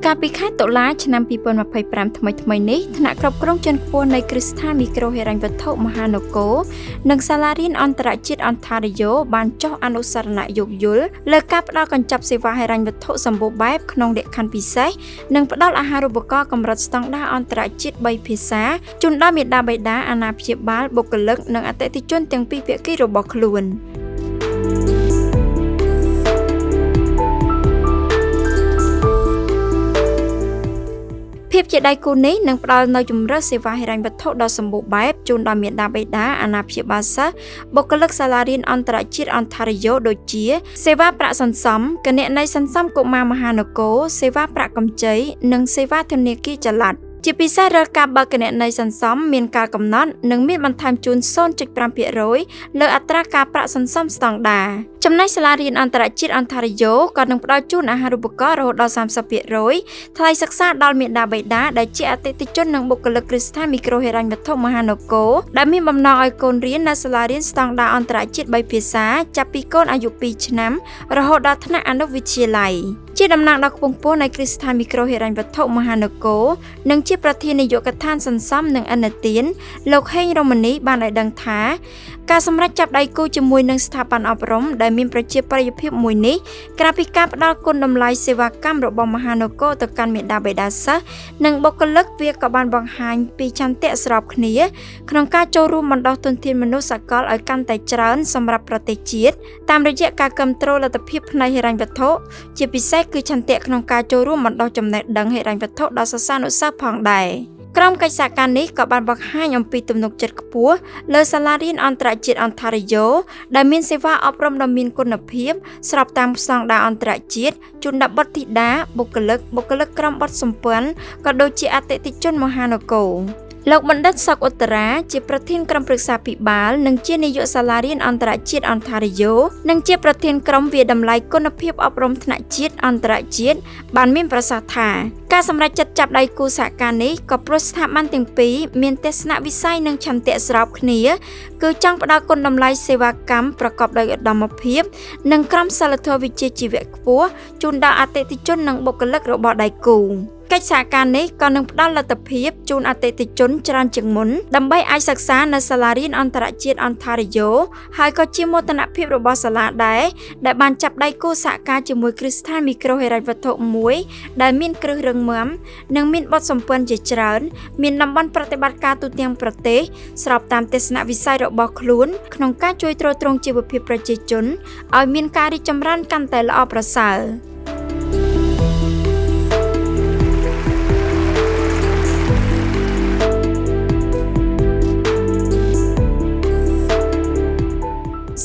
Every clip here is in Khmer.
កាលពីខែតុលាឆ្នាំ2025ថ្មីនេះថ្នាក់គ្រប់គ្រងជាន់ខ្ពស់នៃគ្រឹះស្ថានមីក្រូហិរញ្ញវត្ថុមហានគរនិងសាលារៀនអន្តរជាតិអនតារីយ៉ូបានចុះអនុស្សរណៈយោគយល់លើការផ្តល់កញ្ចប់សេវាហិរញ្ញវត្ថុសម្បូរបែបក្នុងលក្ខខណ្ឌពិសេសនិងផ្តល់អាហារូបករណ៍កម្រិតស្តង់ដារអន្តរជាតិ3ភាសាជូនដល់មាតាបិតាអាណាព្យាបាលបុគ្គលិកនិងអតិថិជនទាំងពីរភាគីរបស់ខ្លួនភាពជាដៃគូនេះនឹងផ្ដល់នូវជម្រើសសេវាហិរញ្ញវត្ថុដ៏សម្បូរបែបជូនដល់មាតាបិតាអាណាព្យាបាលសិស្សបុគ្គលិកសាលារៀនអន្តរជាតិអនតារីយ៉ូដូចជាសេវាប្រាក់សន្សំគណនីសន្សំកុមារមហានគរសេវាប្រាក់កម្ចីនិងសេវាធនាគារចល័តជាពិសេសរាល់ការបើកគណនីសន្សំមានការកំណត់និងមានបន្ថែមជូន 0.5% លើអត្រាការប្រាក់សន្សំស្តង់ដារចំណែកសាលារៀនអន្តរជាតិអនតារីយ៉ូក៏នឹងផ្ដល់ជូនអាហារូបករណ៍រហូតដល់ 30% ថ្លៃសិក្សាដល់មាតាបិតាដែលជាអតិថិជននិងបុគ្គលិកគ្រឹះស្ថានមីក្រូហិរញ្ញវត្ថុមហានគរដែលមានបំណងឲ្យកូនរៀននៅសាលារៀនស្តង់ដារអន្តរជាតិ3ភាសាចាប់ពីកូនអាយុ2ឆ្នាំរហូតដល់ថ្នាក់អនុវិទ្យាល័យជាតំណាងដ៏ខ្ពង់ខ្ពស់នៃគ្រឹះស្ថានមីក្រូហិរញ្ញវត្ថុមហានគរនិងជាប្រធាននាយកដ្ឋានសន្សំនិងឥណទានលោកហេងរ៉ូម៉ានីបានឲ្យដឹងថាការសម្រេចចាប់ដៃគូជាមួយនឹងស្ថាប័នអប់រំដែលមានប្រជាប្រិយភាពមួយនេះក្រៅពីការផ្ដល់គុណតម្លៃសេវាកម្មរបស់មហានគរទៅកាន់មាតាបិតាសិស្សនិងបុគ្គលិកវាក៏បានបង្ហាញពីចន្ទៈស្របគ្នាក្នុងការចូលរួមបណ្ដុះទុនធានមនុស្សសកលឲ្យកាន់តែច្រើនសម្រាប់ប្រទេសជាតិតាមរយៈការគ្រប់គ្រងលទ្ធភាពផ្នែកហិរញ្ញវត្ថុជាពិសេសគឺចន្ទៈក្នុងការចូលរួមបណ្ដុះចំណេះដឹងហិរញ្ញវត្ថុដល់សិស្សានុសិស្សផងដែរក្រុមកិច្ចសហការនេះក៏បានបង្ហាញអំពីទំនុកចិត្តខ្ពស់លើសាលារៀនអន្តរជាតិអនតារីយ៉ូដែលមានសេវាអប់រំដ៏មានគុណភាពស្របតាមស្តង់ដារអន្តរជាតិជូនដល់បុត្រធីតាបុគ្គលិកក្រុមបុត្រសម្ព័ន្ធក៏ដូចជាអតិថិជនមហានគរលោកបណ្ឌិតសុកឧត្តរាជាប្រធានក្រុមប្រឹក្សាភិបាលនិងជានាយកសាលារៀនអន្តរជាតិអនតារីយ៉ូនិងជាប្រធានក្រុមវាតម្លៃគុណភាពអប់រំថ្នាក់ជាតិអន្តរជាតិបានមានប្រសាសន៍ថាការសម្រេចចិត្តចាប់ដៃគូសហការនេះក៏ព្រោះស្ថាប័នទាំងពីរមានទស្សនវិស័យនិងឆន្ទៈស្របគ្នាគឺចង់ផ្ដល់គុណតម្លៃសេវាកម្មប្រកបដោយឧត្តមភាពនិងក្រមសីលធម៌វិជ្ជាជីវៈខ្ពស់ជូនដល់អតិថិជននិងបុគ្គលិករបស់ដៃគូកិច្ចសហការនេះក៏នឹងផ្ដល់លទ្ធភាពជូនអតិថិជនច្រើនជាងមុនដើម្បីអាចសិក្សានៅសាលារៀនអន្តរជាតិអនតារីយ៉ូហើយក៏ជាមោទនភាពរបស់សាលាដែរដែលបានចាប់ដៃគូសហការជាមួយគ្រឹះស្ថានមីក្រូហិរញ្ញវត្ថុមួយដែលមានគ្រឹះរឹងមាំនិងមានបទសម្ព័ន្ធជាច្រើនមានតំបន់ប្រតិបត្តិការទូទាំងប្រទេសស្របតាមទស្សនវិស័យរបស់ខ្លួនក្នុងការជួយទ្រទ្រង់ជីវភាពប្រជាជនឲ្យមានការរីកចម្រើនកាន់តែល្អប្រសើរ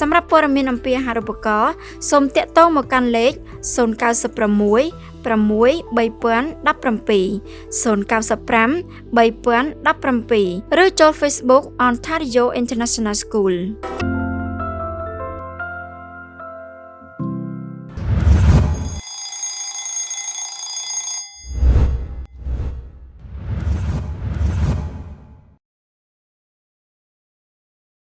សម្រាប់ព័ត៌មានអំពីអាហារូបករណ៍សូមទាក់ទងមកកាន់លេខ096 63017 095 3017 ឬចូល Facebook Ontario International School